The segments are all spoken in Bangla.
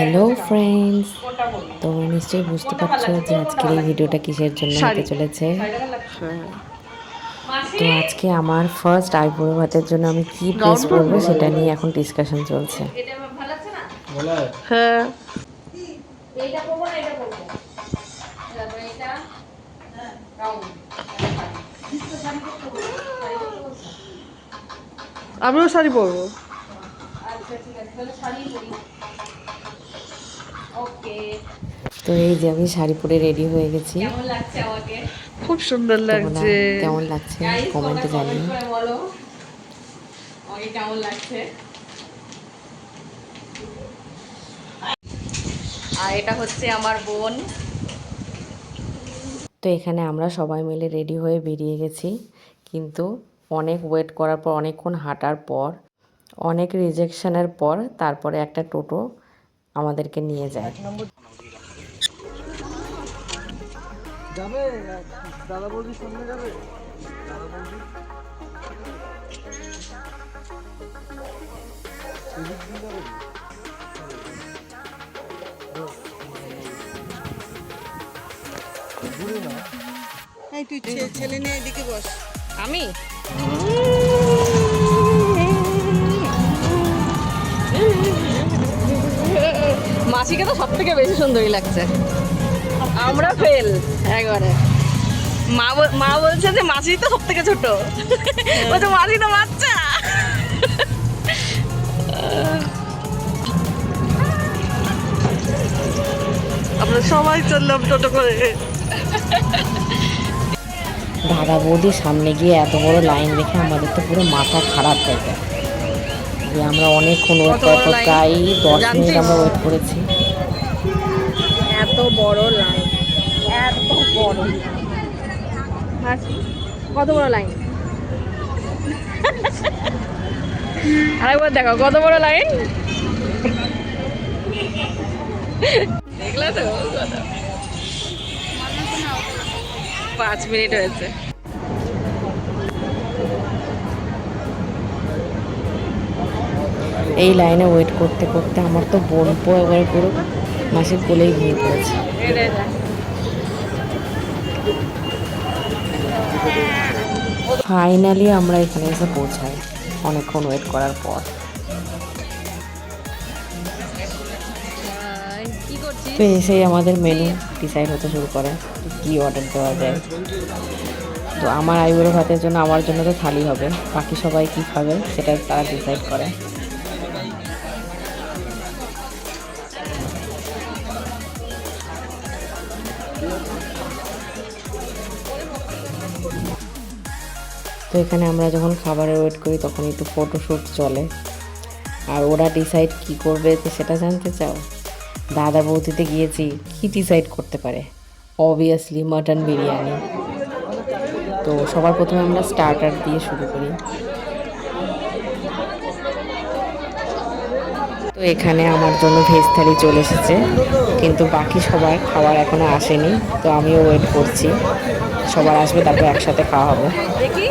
হ্যালো ফ্রেন্ডস, তোমরা নিশ্চয়ই বুঝতে পারছো যে আজকের এই ভিডিওটা কিসের জন্য হতে চলেছে। তো আজকে আমার ফার্স্ট আইবুড়ো ভাতের জন্য আমি কি ড্রেস পরবো সেটা নিয়ে এখন ডিসকাশন চলছে। হ্যাঁ, আমিও শাড়ি পরবো। তো এই যে আমি শাড়ি পরে রেডি হয়ে গেছি। খুব সুন্দর তোমরা লাগছে। কেমন লাগছে কমেন্টে জানিও। কেমন লাগছে? আর এটা হচ্ছে আমার বোন। তো এখানে আমরা সবাই মিলে রেডি হয়ে বেরিয়ে গেছি, কিন্তু অনেক ওয়েট করার পর, অনেকক্ষণ হাঁটার পর, অনেক রিজেকশনের পর তারপরে একটা টোটো আমাদেরকে নিয়ে যায়। যাবে দাদা বৌদির সঙ্গে যাবে দাদা বৌদি যাবে। এই তুই ছেলে নিয়ে এদিকে বস। আমি মাসিকে তো সব থেকে বেশি সুন্দরী লাগছে। আমরা ফেল একবারে। মা বলছে যে মাসি তো সব থেকে ছোট, বলছে মাসি তো বাচ্চা। আমরা সবাই চললাম টোটো করে। দাদা বৌদির সামনে গিয়ে এত বড় লাইন দেখে আমাদের তো পুরো মাথা খারাপ হয়ে যায়। যে আমরা অনেকক্ষণ ওয়েট করতে, প্রায় 10 মিনিট আমরা ওয়েট করেছি। এত বড় লাইন, এত বড়, কত বড় লাইন। আরেকবার দেখো কত বড় লাইন। দেখলে তো 5 মিনিট হয়েছে। এই লাইনে ওয়েট করতে করতে আমার তো বোন একবারে পুরো মাসির কোলেই ঘুমিয়ে পড়েছে। ফাইনালি আমরা এখানে এসে পৌঁছাই অনেকক্ষণ ওয়েট করার পর। তো এসেই আমাদের মেনু ডিসাইড হতে শুরু করে কী অর্ডার দেওয়া যায়। তো আমার আইবুড়ো ভাতের জন্য আমার জন্য তো থালি হবে, বাকি সবাই কী খাবে সেটা তারা ডিসাইড করে। তো এখানে আমরা যখন খাবারের ওয়েট করি তখন একটু ফটোশ্যুট চলে। আর ওরা ডিসাইড কি করবে তো সেটা জানতে চাও? দাদা বৌদিতে গিয়েছি, কি ডিসাইড করতে পারে? Obviously mutton biryani. তো সবার প্রথমে আমরা স্টার্টার দিয়ে শুরু করি। তো এখানে আমার জন্য ভেজ থালি চলে এসেছে, কিন্তু বাকি সবার খাবার এখনো আসেনি। তো আমিও ওয়েট করছি, সবার আসবে তারপর একসাথে খাওয়া হবে। দেখি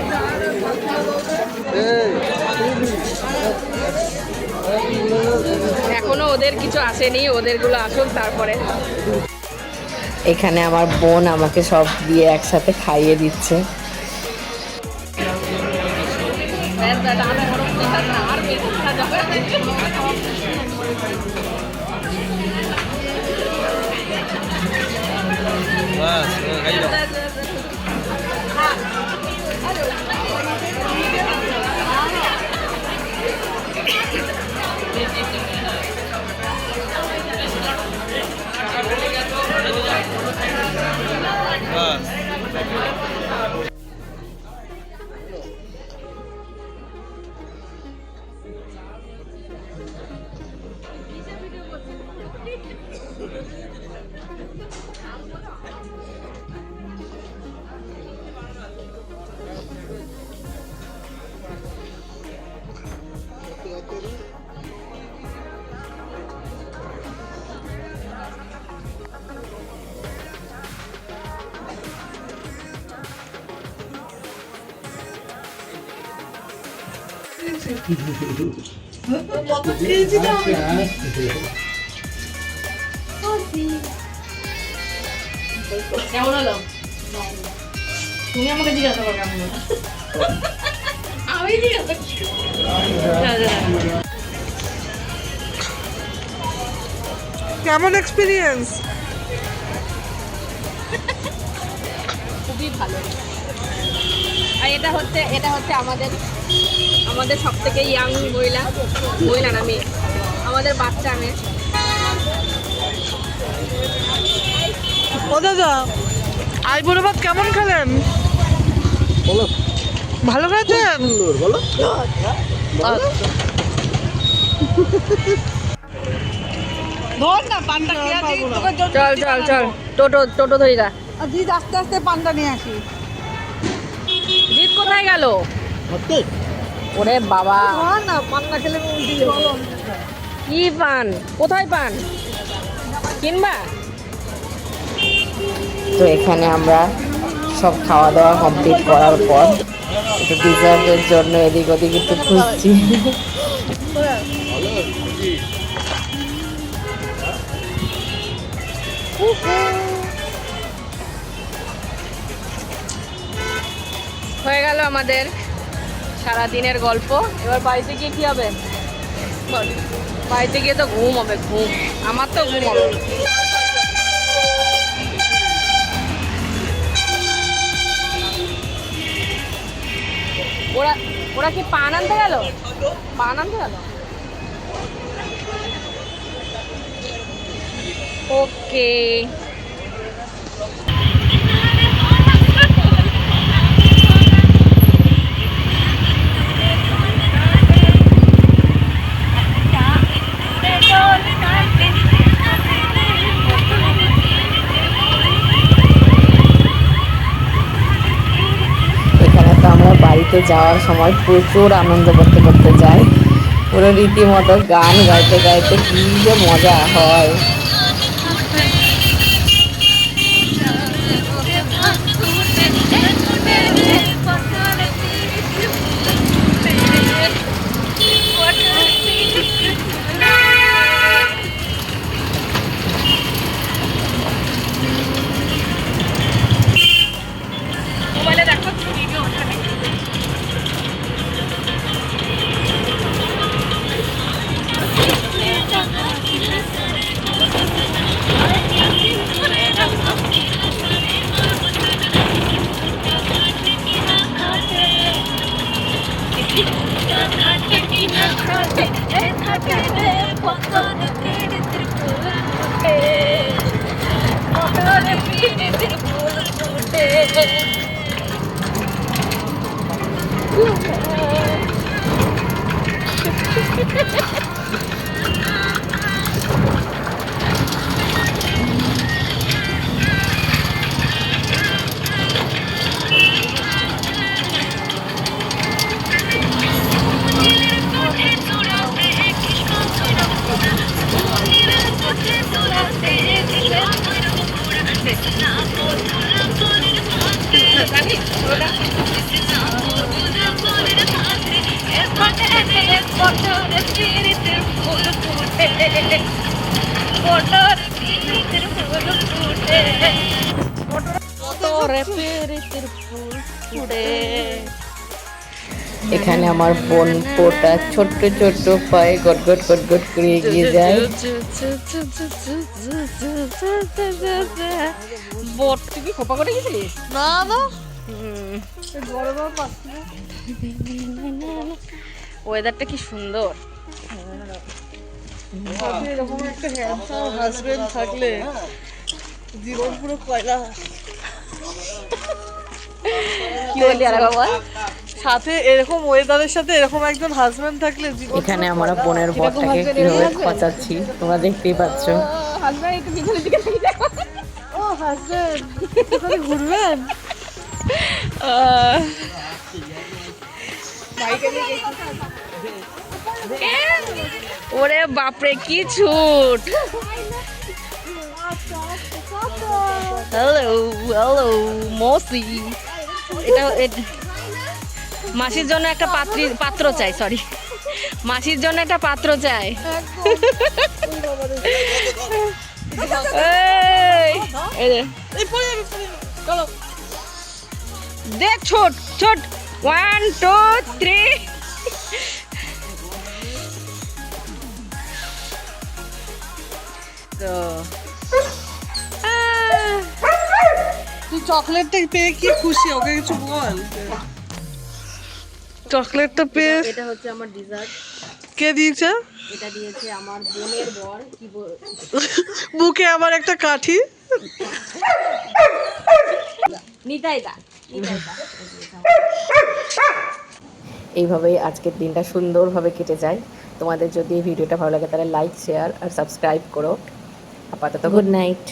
এখনো ওদের কিছু আসেনি, ওদেরগুলো আসুক তারপরে। এখানে আমার বোন আমাকে সব দিয়ে একসাথে খাইয়ে দিচ্ছে। কত খেয়েছি তো আমি। কেমন হলো? তুমি আমাকে জিজ্ঞাসা করো কেমন হলো? আমি জিজ্ঞাসা করছি। কেমন এক্সপিরিয়েন্স? খুবই ভালো। আর এটা হচ্ছে আমাদের সব থেকে ইয়াং মহিলা না মেয়ে, আমাদের বাচ্চা মেয়ে। ও দাদা, আইবুড়ো ভাত কেমন খেলেন? বলো ভালো খেয়েছেন? সুন্দর বলো ধর না পান্ডা নিয়ে আসি, তোকে চল টোটো ধরি গা। দিদি আস্তে আস্তে পান্ডা নিয়ে আসি। জিৎ কোথায় গেল? হাতে ওরে বাবা, ধর না পান্ডা খেলে উল্টি যাবে। কি পান? কোথায় পান কিনবা? তো এখানে আমরা সব খাওয়া দাওয়া কমপ্লিট করার পর একটু ডিজার্টের জন্য এদিক ওদিক একটু খুঁজছি। হয়ে গেল আমাদের সারাদিনের গল্প। এবার বাড়িতে গিয়ে কি হবে বল? বাড়িতে গিয়ে তো ঘুম হবে, ঘুম। আমার তো ঘুম হবে। ওরা কি পান আনতে গেল? ওকে। এখানে তো আমরা বাড়িতে যাওয়ার সময় প্রচুর আনন্দ করতে করতে যাই, পুরো রীতিমতো গান গাইতে গাইতে কি যে মজা হয়। মোবাইলে দেখো ভিডিও ওঠানে। এখানে আমার বোন পোটা ছোট্ট ছোট্ট পায়ে গটগট গটগট করে এগিয়ে যায়। বট, তুই কি খোপা করে গেছিলিস? না না, গরমও পাচ্ছি না। ওয়েদারটা কি সুন্দর। সাথে এরকম একটা হ্যান্ডসাম হাজবেন্ড থাকলে জীবন পুরো কয়লা। কি বলি আর বাবা? সাথে এরকম ওয়েদারের সাথে এরকম একজন হাজবেন্ড থাকলে জীবন। এখানে আমরা বোনের বরটাকে কিভাবে খচাচ্ছি তোমরা দেখতেই পাচ্ছ। হাজবেন্ড একটু পিছনের দিকে তাকিয়ে দেখো। ও হাজবেন্ড, কোথায় ঘুরবেন? ওরে বাপরে কি ছুট। হ্যালো মসি। এটা মাসির জন্য একটা পাত্র চাই, সরি, মাসির জন্য একটা পাত্র চাই। এই এই যে এই পড়ে যাবে, পড়ে যাবে। চলো দেখ ছোট ছোট 1 2 3 তো তুই চকলেটটা পেয়ে কি খুশি, ওকে কিছু বল। চকলেটটা পেয়ে এটা হচ্ছে আমার ডিজার্ট। কে দিয়েছে? এটা দিয়েছে আমার বোনের বর। কি বুকে আবার একটা কাঠি। নিতাই দা এইভাবেই আজকের দিনটা সুন্দরভাবে কেটে যায়। তোমাদের যদি এই ভিডিওটা ভালো লাগে তাহলে লাইক শেয়ার আর সাবস্ক্রাইব করো। আপাতত গুড নাইট।